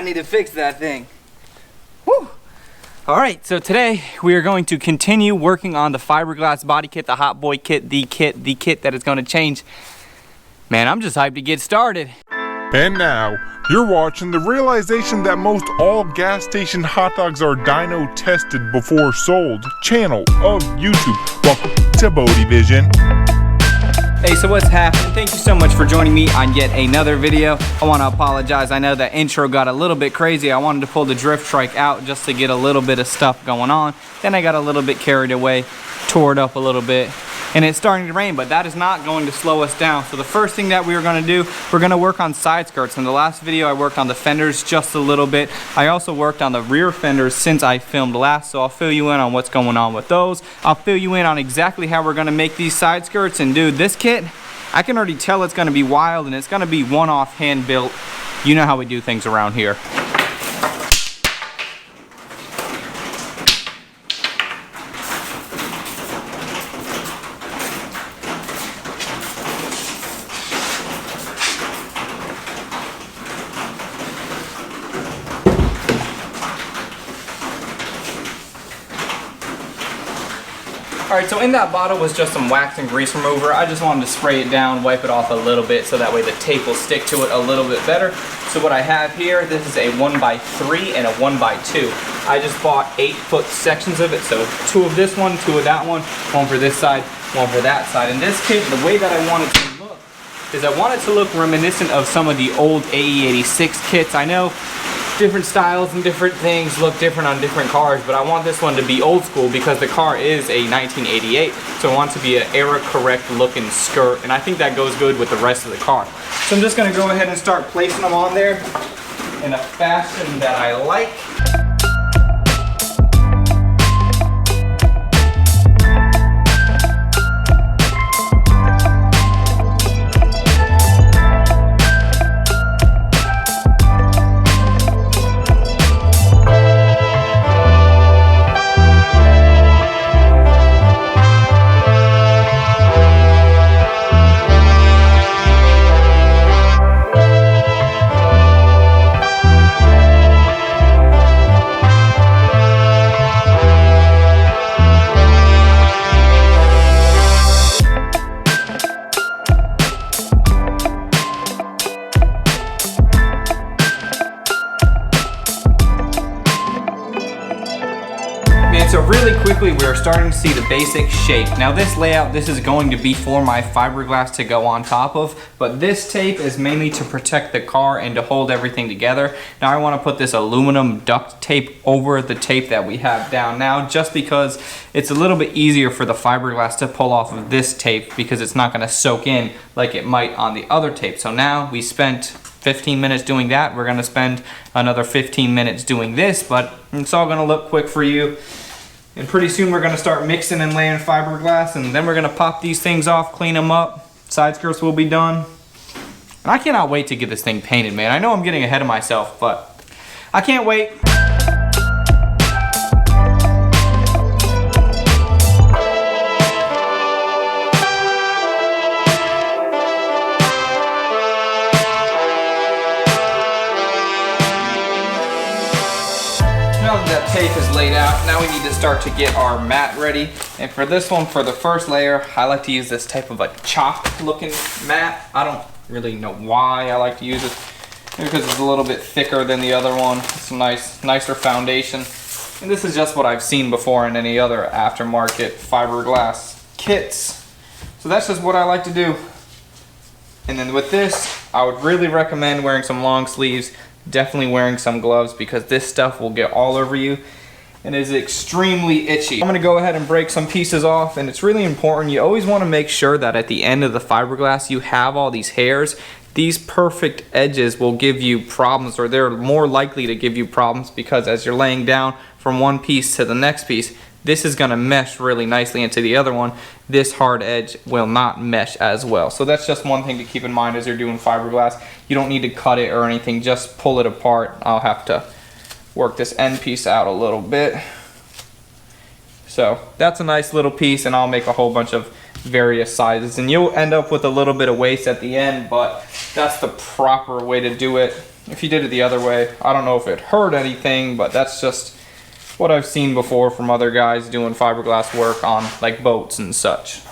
need to fix that thing. Woo! All right, so today we are going to continue working on the fiberglass body kit, the hot boy kit, the kit that is going to change. Man, I'm just hyped to get started. And now, you're watching the realization that most all gas station hot dogs are dyno tested before sold channel of YouTube. Welcome to Bodie Vision. Hey, so what's happening? Thank you so much for joining me on yet another video. I want to apologize. I know that intro got a little bit crazy. I wanted to pull the drift trike out just to get a little bit of stuff going on. Then I got a little bit carried away, tore it up a little bit, and it's starting to rain, but that is not going to slow us down. So the first thing that we are going to do, we're going to work on side skirts. In the last video, I worked on the fenders just a little bit. I also worked on the rear fenders since I filmed last, so I'll fill you in on what's going on with those. I'll fill you in on exactly how we're going to make these side skirts. And dude, this kit, I can already tell it's going to be wild, and it's going to be one-off hand built. You know how we do things around here. Alright, so in that bottle was just some wax and grease remover. I just wanted to spray it down, wipe it off a little bit so that way the tape will stick to it a little bit better. So what I have here, this is a 1x3 and a 1x2. I just bought 8-foot sections of it, so 2 of this one, 2 of that one for this side, 1 for that side. And this kit, the way that I want it to look is I want it to look reminiscent of some of the old AE86 kits. I know different styles and different things look different on different cars, but I want this one to be old school because the car is a 1988, so I want it to be an era correct looking skirt, and I think that goes good with the rest of the car. So I'm just going to go ahead and start placing them on there in a fashion that I like. So really quickly, we are starting to see the basic shape. Now this layout, this is going to be for my fiberglass to go on top of, but this tape is mainly to protect the car and to hold everything together. Now I want to put this aluminum duct tape over the tape that we have down now, just because it's a little bit easier for the fiberglass to pull off of this tape because it's not going to soak in like it might on the other tape. So now we spent 15 minutes doing that. We're going to spend another 15 minutes doing this, but it's all going to look quick for you. And pretty soon we're going to start mixing and laying fiberglass, and then we're going to pop these things off, clean them up. Side skirts will be done. And I cannot wait to get this thing painted, man. I know I'm getting ahead of myself, but I can't wait. Now that tape is laid out, now we need to start to get our mat ready. And for this one, for the first layer, I like to use this type of a chalk looking mat. I don't really know why I like to use it. Maybe because it's a little bit thicker than the other one. It's a nicer foundation. And this is just what I've seen before in any other aftermarket fiberglass kits. So that's just what I like to do. And then with this, I would really recommend wearing some long sleeves. Definitely wearing some gloves because this stuff will get all over you and is extremely itchy. I'm gonna go ahead and break some pieces off, and it's really important. You always wanna make sure that at the end of the fiberglass you have all these hairs. These perfect edges will give you problems, or they're more likely to give you problems, because as you're laying down from one piece to the next piece, this is gonna mesh really nicely into the other one. This hard edge will not mesh as well. So that's just one thing to keep in mind as you're doing fiberglass. You don't need to cut it or anything, just pull it apart. I'll have to work this end piece out a little bit. So that's a nice little piece, and I'll make a whole bunch of various sizes, and you'll end up with a little bit of waste at the end, but that's the proper way to do it. if you did it the other way, I don't know if it hurt anything, but that's just what I've seen before from other guys doing fiberglass work on like boats and such.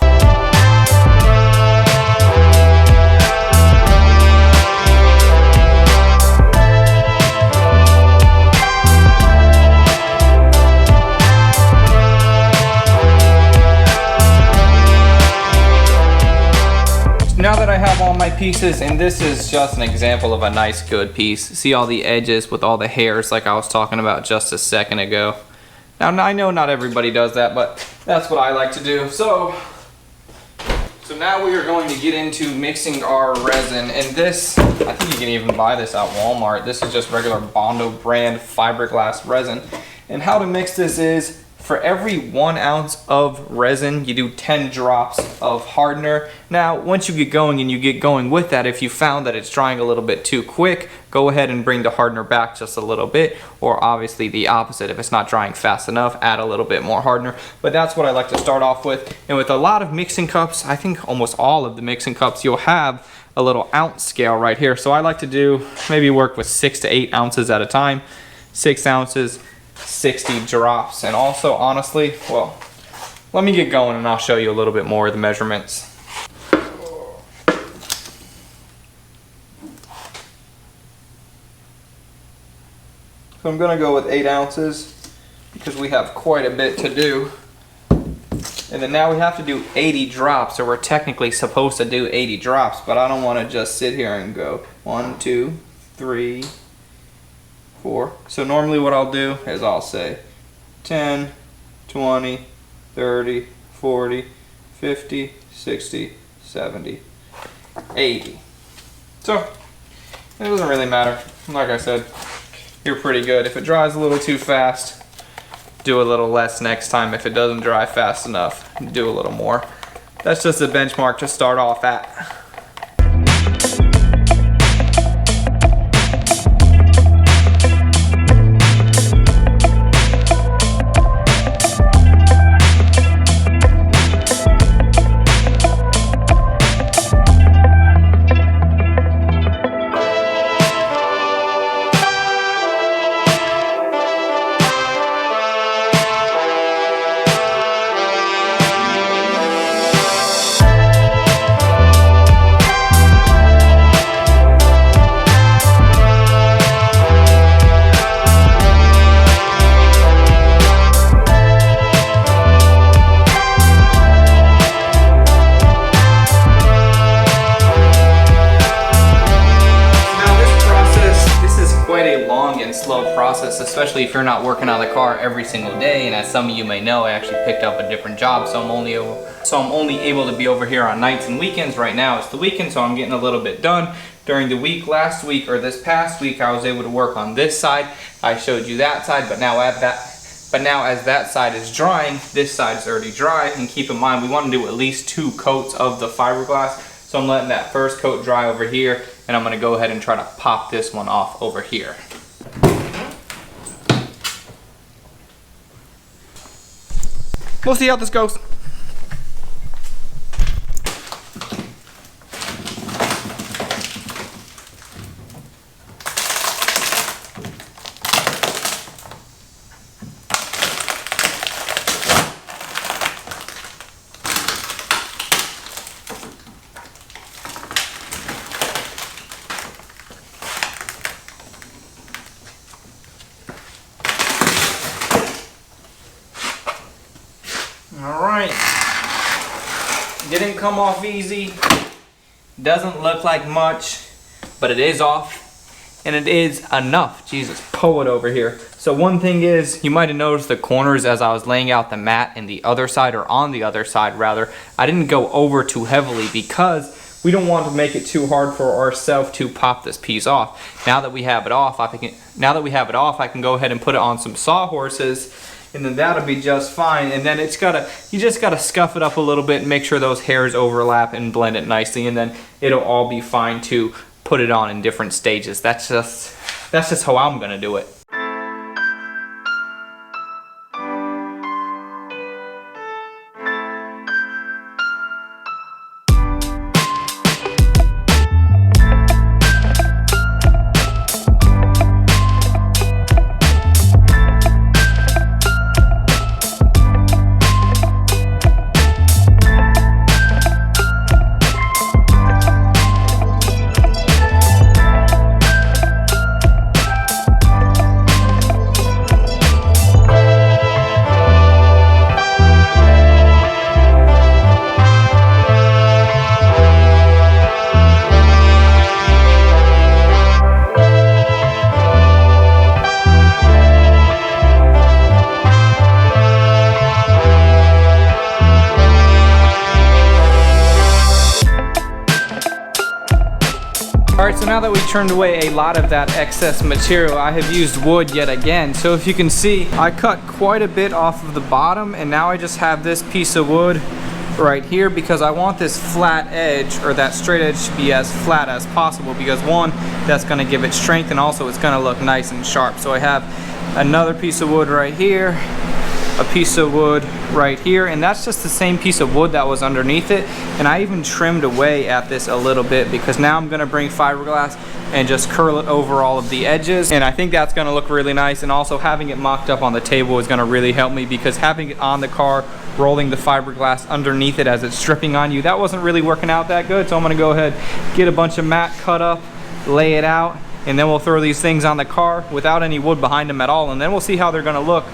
Now that I have all my pieces, and this is just an example of a nice good piece. See all the edges with all the hairs like I was talking about just a second ago. Now I know not everybody does that, but that's what I like to do. So now we are going to get into mixing our resin, and this, I think you can even buy this at Walmart. This is just regular Bondo brand fiberglass resin. And how to mix this is, for every 1 ounce of resin, you do 10 drops of hardener. Now, once you get going and you get going with that, if you found that it's drying a little bit too quick, go ahead and bring the hardener back just a little bit, or obviously the opposite. If it's not drying fast enough, add a little bit more hardener. But that's what I like to start off with. And with a lot of mixing cups, I think almost all of the mixing cups, you'll have a little ounce scale right here. So I like to do, maybe work with 6 to 8 ounces at a time. 6 ounces, 60 drops. And also, honestly, well, let me get going and I'll show you a little bit more of the measurements. So I'm gonna go with 8 ounces because we have quite a bit to do. And then now we have to do 80 drops, so we're technically supposed to do 80 drops, but I don't want to just sit here and go 1, 2, 3, 4. So normally what I'll do is I'll say 10, 20, 30, 40, 50, 60, 70, 80. So it doesn't really matter. Like I said, you're pretty good. If it dries a little too fast, do a little less next time. If it doesn't dry fast enough, do a little more. That's just a benchmark to start off at. Especially if you're not working on the car every single day. And as some of you may know, I actually picked up a different job, so I'm only able to be over here on nights and weekends. Right now it's the weekend, so I'm getting a little bit done during the week. Last week, or this past week, I was able to work on this side. I showed you that side, but now as that side is drying, this side is already dry. And keep in mind, we want to do at least 2 coats of the fiberglass, so I'm letting that first coat dry over here, and I'm going to go ahead and try to pop this one off over here. We'll see how this goes. Alright, didn't come off easy, doesn't look like much, but it is off, and it is enough. Jesus, poet over here. So one thing is, you might have noticed the corners as I was laying out the mat in the other side, or on the other side rather, I didn't go over too heavily because we don't want to make it too hard for ourselves to pop this piece off. Now that we have it off, I can go ahead and put it on some sawhorses, and then that'll be just fine. And then you just gotta scuff it up a little bit and make sure those hairs overlap and blend it nicely, and then it'll all be fine to put it on in different stages. That's just how I'm gonna do it. now that we turned away a lot of that excess material, I have used wood yet again. So if you can see, I cut quite a bit off of the bottom, and now I just have this piece of wood right here because I want this flat edge, or that straight edge, to be as flat as possible, because one, that's going to give it strength, and also it's going to look nice and sharp. So I have another piece of wood right here, a piece of wood right here, and that's just the same piece of wood that was underneath it. And I even trimmed away at this a little bit because now I'm going to bring fiberglass and just curl it over all of the edges, and I think that's going to look really nice. And also having it mocked up on the table is going to really help me, because having it on the car, rolling the fiberglass underneath it as it's stripping on you, that wasn't really working out that good. So I'm going to go ahead, get a bunch of mat cut up, lay it out, and then we'll throw these things on the car without any wood behind them at all, and then we'll see how they're going to look.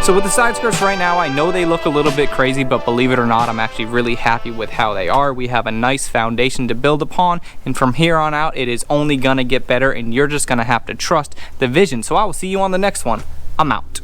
So with the side skirts right now, I know they look a little bit crazy, but believe it or not, I'm actually really happy with how they are. We have a nice foundation to build upon, and from here on out, it is only gonna get better, and you're just gonna have to trust the vision. So I will see you on the next one. I'm out.